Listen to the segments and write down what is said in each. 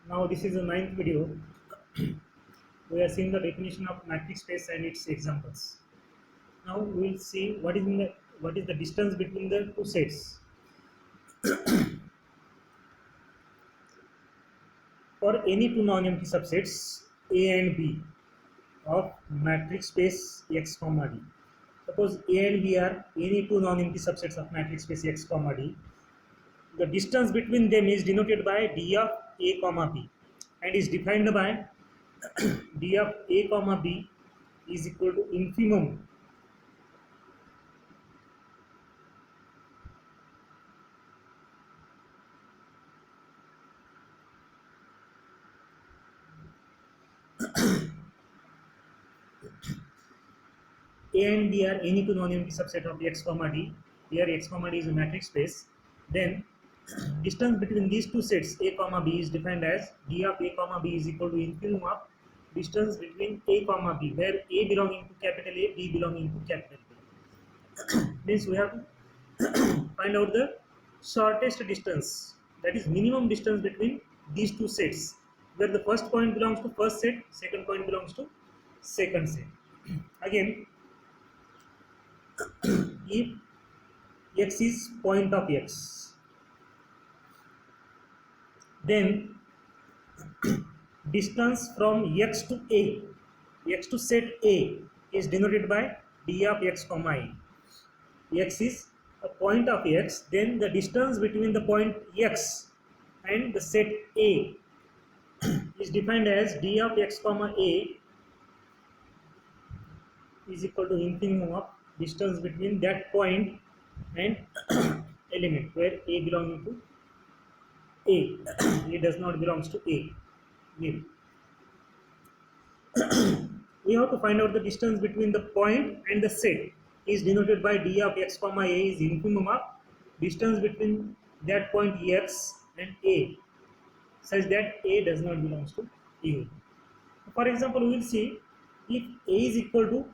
Now this is the ninth video. We are seeing the definition of matrix space and its examples. Now we will see what is the distance between the two sets. For any two non-empty subsets A and B of matrix space X comma D. Suppose A and B are any two non-empty subsets of matrix space X comma D. The distance between them is denoted by D of A comma B and is defined by D of A comma B is equal to infimum A and B are any two non-empty subset of X comma D. Here X comma D is a matrix space. Then distance between these two sets A comma B is defined as D of A comma B is equal to infimum of distance between A comma B, where A belonging to capital A, B belonging to capital B. Means we have to find out the shortest distance, that is minimum distance between these two sets, where the first point belongs to first set, second point belongs to second set. Again, if x is point of x, then distance from x to A, x to set A is denoted by d of x comma A. X is a point of x, then the distance between the point x and the set A is defined as d of x comma A is equal to infimum of distance between that point and element where A belonging to A. A does not belongs to A. We have to find out the distance between the point and the set is denoted by d of x comma A is infimum of distance between that point x and A, such that A does not belongs to A. For example, we will see if A is equal to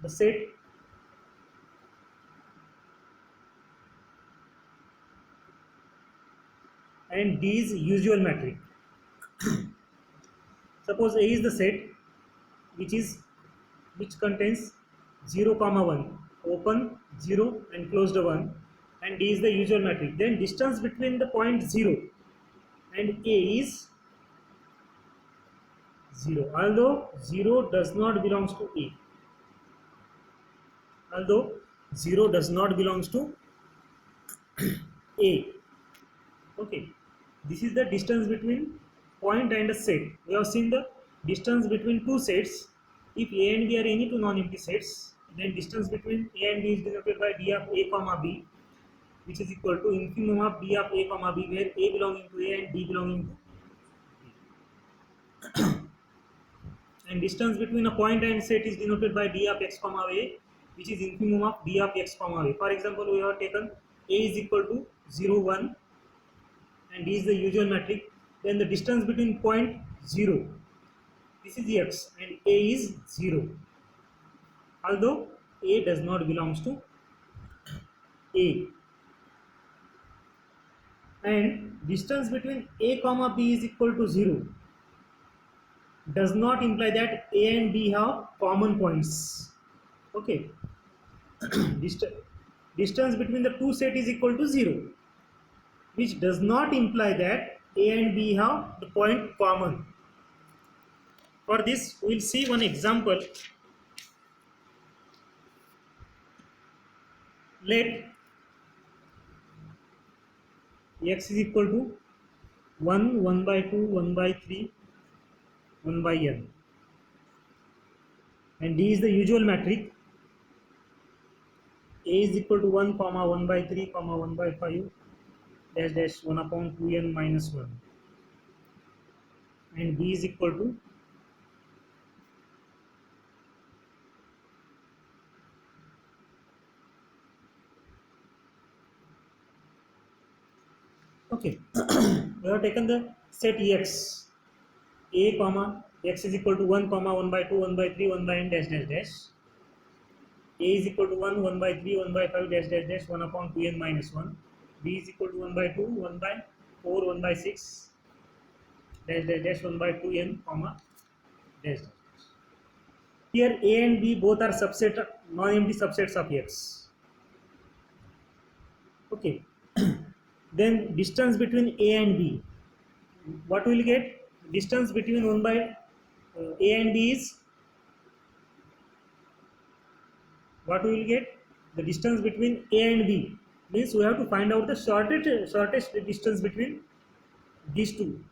the set and D is usual matrix. Suppose A is the set which contains 0 comma 1, open 0 and closed 1, and D is the usual matrix. Then distance between the point 0 and A is 0, although 0 does not belongs to A. Although 0 does not belongs to A. Okay, this is the distance between point and a set. We have seen the distance between two sets. If A and B are any two non-empty sets, then distance between A and B is denoted by d of A comma B, which is equal to infimum of d of A comma B, where A belonging to A and B belonging to B. And distance between a point and set is denoted by d of x comma A, which is infimum of d of x comma A. For example, we have taken A is equal to 0, 1 and D is the usual matrix. Then the distance between point 0, this is x, and A is 0, although A does not belongs to A. And distance between A comma B is equal to 0 does not imply that A and B have common points. Okay. Distance between the two set is equal to 0, which does not imply that A and B have the point common. For this, we will see one example. Let x is equal to 1, 1 by 2, 1 by 3, 1 by n, and D is the usual matrix. A is equal to 1 comma 1 by 3 comma 1 by 5 dash dash 1 upon 2n minus 1, and B is equal to okay. We have taken the set x, A comma x is equal to 1 comma 1 by 2 1 by 3 1 by n dash dash dash. A is equal to 1 1 by 3 1 by 5 dash dash dash 1 upon 2n minus 1. B is equal to 1 by 2 1 by 4 1 by 6 dash dash dash 1 by 2n comma dash dash. Here a and b both are subset non-empty subsets of x. Okay. Then distance between a and b, what will get? Distance between 1 by a and b is, what we will get? The distance between a and b means we have to find out the shortest distance between these two.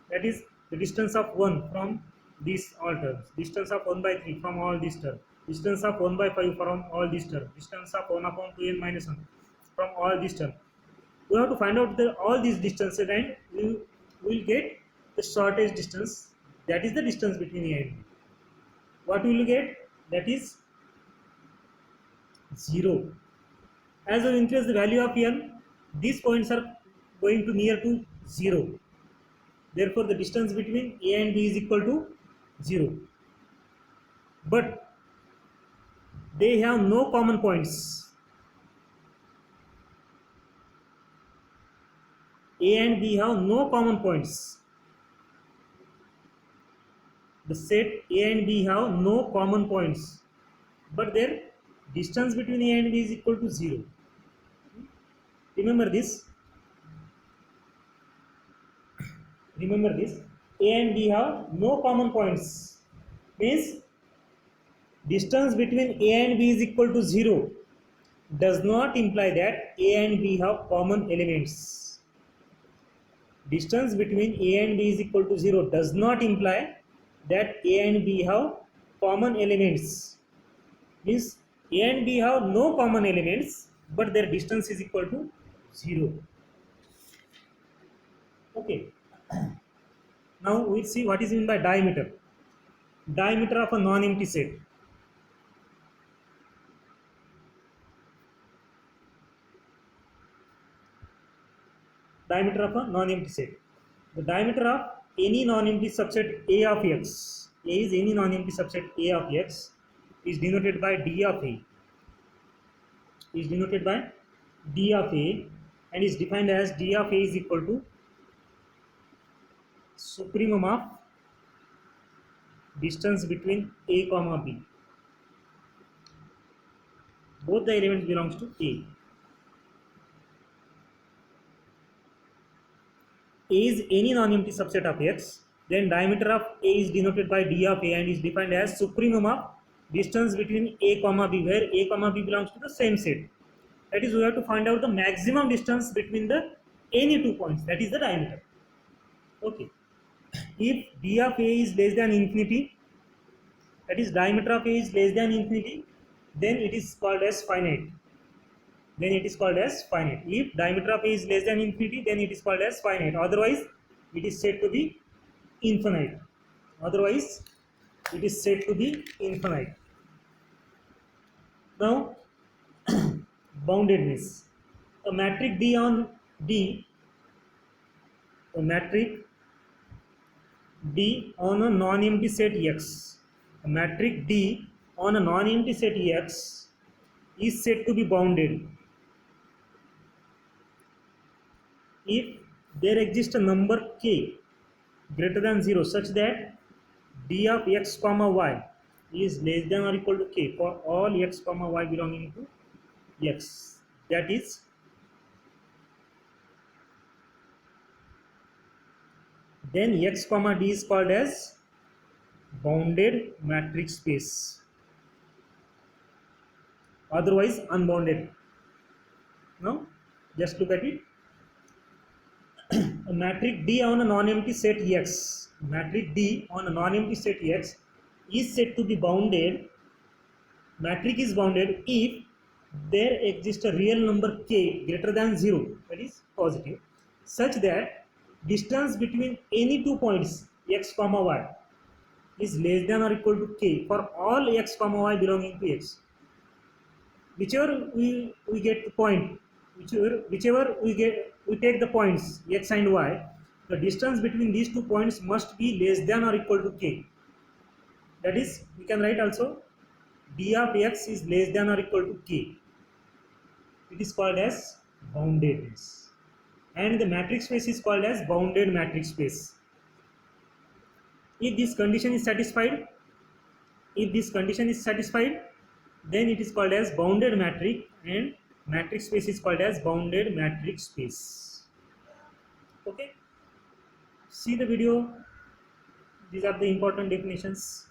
That is the distance of 1 from these all terms, distance of 1 by 3 from all these terms, distance of 1 by 5 from all these terms, distance of 1 upon 2n minus 1 from all these terms. We have to find out all these distances, and we will get the shortest distance, that is the distance between a and b. What we will get? That is 0. As we increase the value of n, these points are going to near to 0. Therefore, the distance between a and b is equal to 0. But they have no common points. A and b have no common points. The set a and b have no common points, but their distance between a and b is equal to 0. Remember this. Remember this. A and b have no common points. Means distance between a and b is equal to 0 does not imply that a and b have common elements. Distance between a and b is equal to 0 does not imply that a and b have common elements. Means a and b have no common elements, but their distance is equal to 0. Okay. Now we'll see what is meant by diameter. Diameter of a non-empty set. Diameter of a non-empty set. The diameter of any non-empty subset A of x, A is any non-empty subset A of x, is denoted by d of A. Is denoted by d of A, and is defined as d of A is equal to supremum of distance between A comma B. Both the elements belongs to A. A is any non-empty subset of x, then diameter of A is denoted by d of A and is defined as supremum of distance between A comma B, where A comma B belongs to the same set. That is, we have to find out the maximum distance between the any 2 points, that is the diameter. Okay. If d of A is less than infinity, that is diameter of A is less than infinity, then it is called as finite. Then it is called as finite. If diameter of A is less than infinity, then it is called as finite. Otherwise, it is said to be infinite. Otherwise, it is said to be infinite. Now, boundedness. A metric D on D, a metric D on a non-empty set X. A metric D on a non-empty set X is said to be bounded if there exists a number k greater than 0 such that d of x comma y is less than or equal to k for all x comma y belonging to x. That is, then x comma d is called as bounded matrix space, otherwise unbounded. Now just look at it. A metric D on a non-empty set X, metric D on a non-empty set X is said to be bounded. Metric is bounded if there exists a real number k greater than 0, that is positive, such that distance between any 2 points x comma y is less than or equal to k for all x comma y belonging to x. Whichever we get the point, whichever we take the points x and y, the distance between these 2 points must be less than or equal to k. That is, we can write also d of x is less than or equal to k. It is called as boundedness, and the matrix space is called as bounded matrix space. If this condition is satisfied, then it is called as bounded matrix, and matrix space is called as bounded matrix space. Okay, see the video. These are the important definitions.